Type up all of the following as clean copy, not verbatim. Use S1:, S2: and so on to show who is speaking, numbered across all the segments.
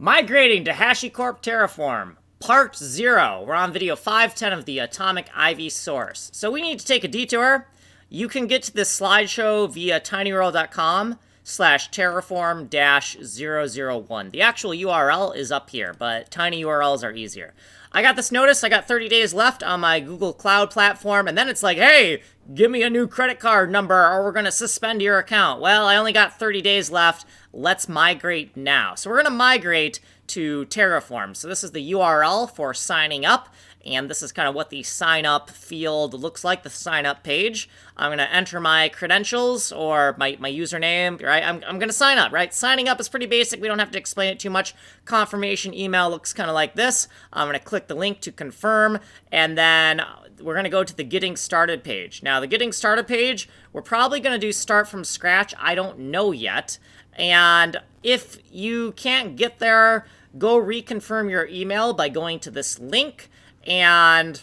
S1: Migrating to Hashicorp Terraform, Part 0. We're on video 510 of the Atomic Ivy source. So we need to take a detour. You can get to this slideshow via tinyurl.com/terraform-001. The actual URL is up here, but tiny URLs are easier. I got this notice, I got 30 days left on my Google Cloud platform, and then it's like, hey, give me a new credit card number or we're going to suspend your account. Well, I only got 30 days left. Let's migrate now. So we're going to migrate to Terraform. So this is the URL for signing up, and this is kind of what the sign up field looks like, the sign up page. I'm going to enter my credentials or my username, right? I'm going to sign up, right? Signing up is pretty basic. We don't have to explain it too much. Confirmation email looks kind of like this. I'm going to click the link to confirm, and then we're going to go to the Getting Started page. Now, the Getting Started page, we're probably going to do start from scratch. I don't know yet. And if you can't get there, go reconfirm your email by going to this link, and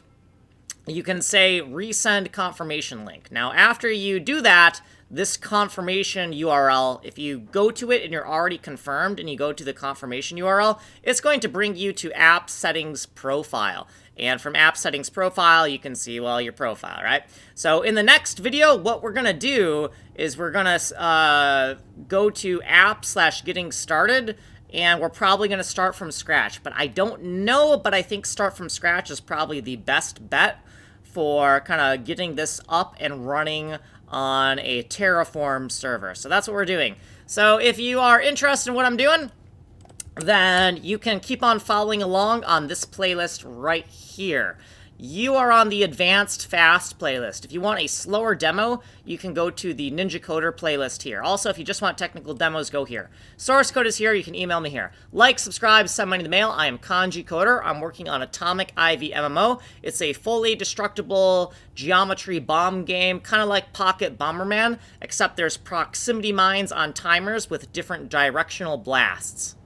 S1: you can say resend confirmation link. Now, after you do that, this confirmation URL, if you go to it and you're already confirmed and you go to the confirmation URL, it's going to bring you to App Settings Profile. And from App Settings Profile, you can see, well, your profile, right? So in the next video, what we're going to do is we're going to go to app/getting started, and we're probably going to start from scratch. But I don't know, but I think start from scratch is probably the best bet for kind of getting this up and running on a Terraform server. So that's what we're doing. So if you are interested in what I'm doing, then you can keep on following along on this playlist right here. You are on the Advanced Fast playlist. If you want a slower demo, you can go to the Ninja Coder playlist here. Also, if you just want technical demos, go here. Source code is here. You can email me here. Like, subscribe, send money in the mail. I am Kanji Coder. I'm working on Atomic Ivy MMO. It's a fully destructible geometry bomb game, kind of like Pocket Bomberman, except there's proximity mines on timers with different directional blasts.